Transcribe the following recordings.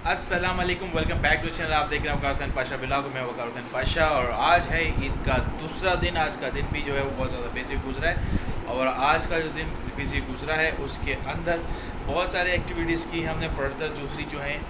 अस्सलाम वालेकुम, welcome back to channel. आप देख रहे हैं वकार हुसैन पाशा ब्लॉग में। वकार हुसैन पाशा और आज है ईद का दूसरा दिन। आज का दिन भी जो है वो बहुत ज़्यादा बिजी गुजरा है और आज का जो दिन बिजी गुजरा है उसके अंदर बहुत सारे एक्टिविटीज़ की हमने। फर्दर दूसरी जो है,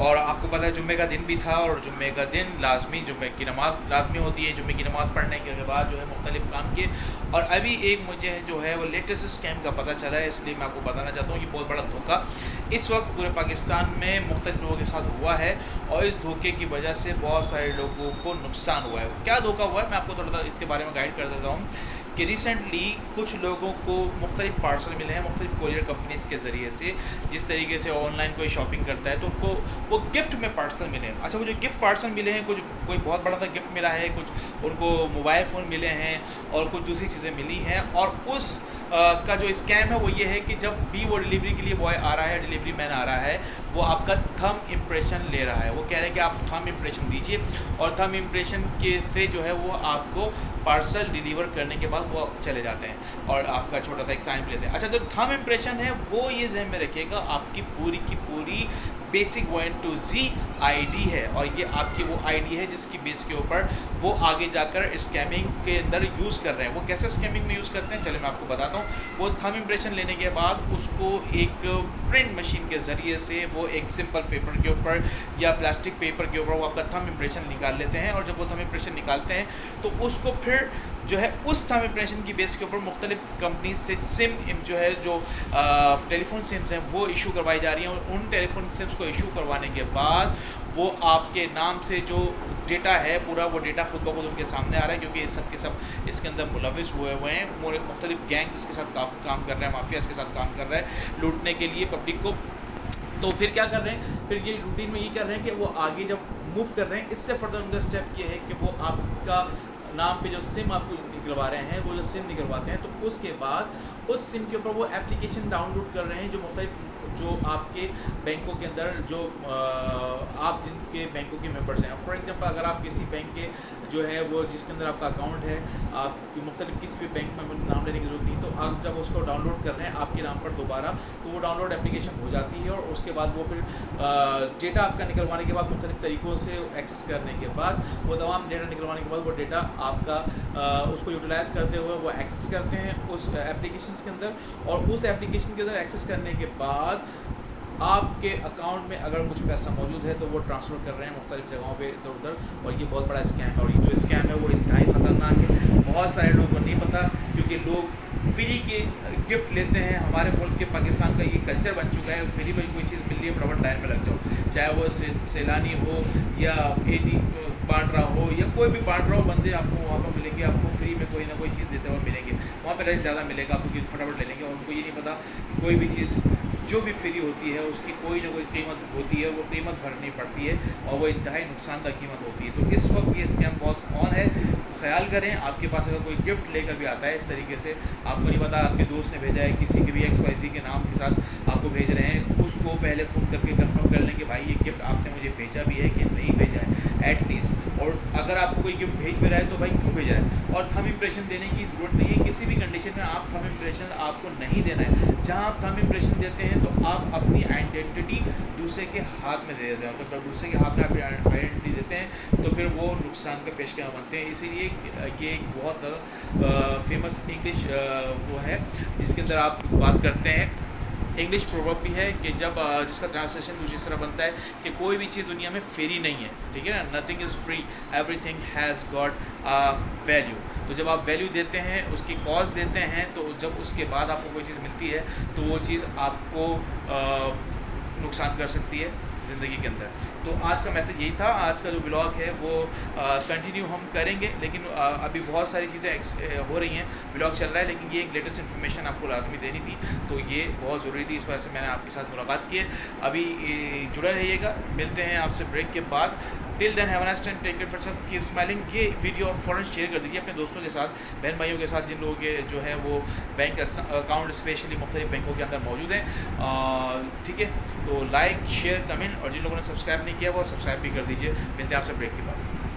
और आपको पता है जुम्मे का दिन भी था और जुम्मे का दिन लाजमी जुम्मे की नमाज़ लाजमी होती है। जुम्मे की नमाज़ पढ़ने के बाद जो है मुख्तलिफ़ काम किए। और अभी एक मुझे जो है वो लेटेस्ट स्कैम का पता चला है, इसलिए मैं आपको बताना चाहता हूँ। ये बहुत बड़ा धोखा इस वक्त पूरे पाकिस्तान में मुख्तलिफ़ लोगों के साथ हुआ है और इस धोखे की वजह से बहुत सारे लोगों को नुकसान हुआ है। क्या धोखा हुआ है मैं आपको थोड़ा सा इसके बारे में गाइड कर देता हूँ कि रिसेंटली कुछ लोगों को मुख्तलिफ़ पार्सल मिले हैं मुख्तलिफ़ कोरियर कंपनीज़ के ज़रिए से। जिस तरीके से ऑनलाइन कोई शॉपिंग करता है तो उनको वो गिफ्ट में पार्सल मिले हैं। अच्छा, वो जो गिफ्ट पार्सल मिले हैं, कुछ कोई बहुत बड़ा सा गिफ्ट मिला है, कुछ उनको मोबाइल फ़ोन मिले हैं और कुछ दूसरी चीज़ें मिली हैं। और उस का जो स्कैम है वो ये है कि जब भी वो डिलीवरी के लिए बॉय आ रहा है, डिलीवरी मैन आ रहा है, वो आपका थंब इम्प्रेशन ले रहा है। वो कह रहे हैं कि आप थंब इम्प्रेशन दीजिए और थंब इम्प्रेशन के से जो है वो आपको पार्सल डिलीवर करने के बाद वो चले जाते हैं और आपका छोटा सा एक साइन भी लेते हैं। अच्छा, जो थंब इम्प्रेशन है वो ये ज़हन में रखिएगा, आपकी पूरी की पूरी बेसिक 1 to Z आईडी है और ये आपकी वो आईडी है जिसकी बेस के ऊपर वो आगे जाकर स्कैमिंग के अंदर यूज़ कर रहे हैं। वो कैसे स्कैमिंग में यूज़ करते हैं चलिए मैं आपको बताता हूँ। वो थंब इम्प्रेशन लेने के बाद उसको एक प्रिंट मशीन के ज़रिए से वो एक सिंपल पेपर के ऊपर या प्लास्टिक पेपर के ऊपर वो आपका थंब इम्प्रेशन निकाल लेते हैं। और जब वो थंब इम्प्रेशन निकालते हैं तो उसको फिर जो है उस थंब इम्प्रेशन की बेस के ऊपर मुख्तलिफ कंपनी से सिम जो है जो टेलीफोन सिम्स हैं वो इशू करवाई जा रही हैं। और उन टेलीफोन सिम्स को इशू करवाने के बाद वो आपके नाम से जो डेटा है पूरा वो डेटा खुद ब खुद उनके सामने आ रहा है, क्योंकि ये सब के सब इसके अंदर मुलविस हुए हुए हैं। मुख्तलिफ गैंग्स इसके साथ काफ़ी काम कर रहे हैं, माफिया इसके साथ काम कर रहा है लूटने के लिए पब्लिक को। तो फिर क्या कर रहे हैं, फिर ये रूटीन में ये कर रहे हैं कि वो आगे जब मूव कर रहे हैं, इससे फर्दर उनका स्टेप ये है कि वो आपका नाम पे जो सिम आपको निकलवा रहे हैं, वो जब सिम निकलवाते हैं तो उसके बाद उस सिम के ऊपर वो एप्लीकेशन डाउनलोड कर रहे हैं जो मुख्तलिफ जो आपके बैंकों के अंदर जो आप जिनके बैंकों के मेंबर्स हैं। फॉर एग्जांपल अगर आप किसी बैंक के जो है वो जिसके अंदर आपका अकाउंट है, आप मुख्तलिफ किसी भी बैंक में नाम लेने की जरूरत नहीं, तो आप जब उसको डाउनलोड कर रहे हैं आपके नाम पर दोबारा, तो वो डाउनलोड एप्लीकेशन हो जाती है। और उसके बाद वो फिर डेटा आपका निकलवाने के बाद मुख्तलिफ तरीक़ों से एक्सेस करने के बाद वो तमाम डेटा निकलवाने के बाद वो डेटा आपका उसको यूटिलाइज़ करते हुए वो एक्सेस करते हैं उस एप्लीकेशन के अंदर। और उस एप्लीकेशन के अंदर एक्सेस करने के बाद आपके अकाउंट में अगर कुछ पैसा मौजूद है तो वो ट्रांसफ़र कर रहे हैं मुख्तलिफ जगहों पे इधर उधर। और ये बहुत बड़ा स्कैम है और ये जो स्कैम है वो इंतहाई ख़तरनाक है। बहुत सारे लोगों को नहीं पता, क्योंकि लोग फ्री के गिफ्ट लेते हैं। हमारे मुल्क के पाकिस्तान का ये कल्चर बन चुका है, फ्री में कोई चीज़ मिल रही है फटाफट लाइन में लग जाओ, चाहे वो सैलानी हो या ईदी बांट रहा हो या कोई भी बांट रहा हो। बंदे आपको वहाँ पर मिलेंगे, आपको फ्री में कोई ना कोई चीज़ देते हुए मिलेंगे, वहाँ पर रेट ज़्यादा मिलेगा आपको कि फटाफट ले लेंगे। और उनको ये नहीं पता कोई भी चीज़ जो भी फ्री होती है उसकी कोई ना कोई कीमत होती है, वो कीमत भरनी पड़ती है और वो इंतहाई नुकसानदायक कीमत होती है। तो इस वक्त ये स्कैम बहुत ऑन है। ख्याल करें, आपके पास अगर कोई गिफ्ट लेकर भी आता है इस तरीके से, आपको नहीं पता आपके दोस्त ने भेजा है, किसी के भी XYZ के नाम के साथ आपको भेज रहे हैं, उसको पहले फ़ोन करके कंफर्म कर लें कि भाई ये गिफ्ट आपने मुझे भेजा भी है कि नहीं भेजा है एटलीस्ट। और अगर आपको कोई गिफ्ट भेज भी रहा है तो भाई क्यों भेजा है। और थंब इम्प्रेशन देने की ज़रूरत नहीं है, किसी भी कंडीशन में आप थंब इम्प्रेशन आपको नहीं देना है। जहाँ आप थंब इम्प्रेशन देते हैं तो आप अपनी आइडेंटिटी दूसरे के हाथ में दे देते हैं, तो दूसरे के हाथ में आप आइडेंटिटी देते हैं तो फिर वो नुकसान का पेशगा बनते हैं। इसीलिए ये एक बहुत फेमस इंग्लिश वो है जिसके अंदर आप बात करते हैं, इंग्लिश प्रोवर्ब भी है कि जब जिसका ट्रांसलेशन कुछ इस तरह बनता है कि कोई भी चीज़ दुनिया में फ्री नहीं है, ठीक है ना, nothing is free, everything has got value. तो जब आप वैल्यू देते हैं, उसकी कॉज देते हैं, तो जब उसके बाद आपको कोई चीज़ मिलती है तो वो चीज़ आपको नुकसान कर सकती है ज़िंदगी के अंदर। तो आज का मैसेज यही था। आज का जो ब्लॉग है वो कंटिन्यू हम करेंगे, लेकिन अभी बहुत सारी चीज़ें हो रही हैं, ब्लॉग चल रहा है, लेकिन ये एक लेटेस्ट इन्फॉर्मेशन आपको लाजमी देनी थी तो ये बहुत ज़रूरी थी, इस वजह से मैंने आपके साथ मुलाकात की है। अभी जुड़े रहिएगा, मिलते हैं आपसे ब्रेक के बाद। Till then have a nice time, take care for self, keep smiling. ये वीडियो आप फ़ौरन शेयर कर दीजिए अपने दोस्तों के साथ, बहन भाइयों के साथ, जिन लोगों के जो है वो बैंक अकाउंट स्पेशली मुख्तलिफ बैंकों के अंदर मौजूद हैं, ठीक है। तो लाइक शेयर कमेंट, और जिन लोगों ने सब्सक्राइब नहीं किया वो सब्सक्राइब भी कर दीजिए। मिलते हैं आपसे ब्रेक के बाद।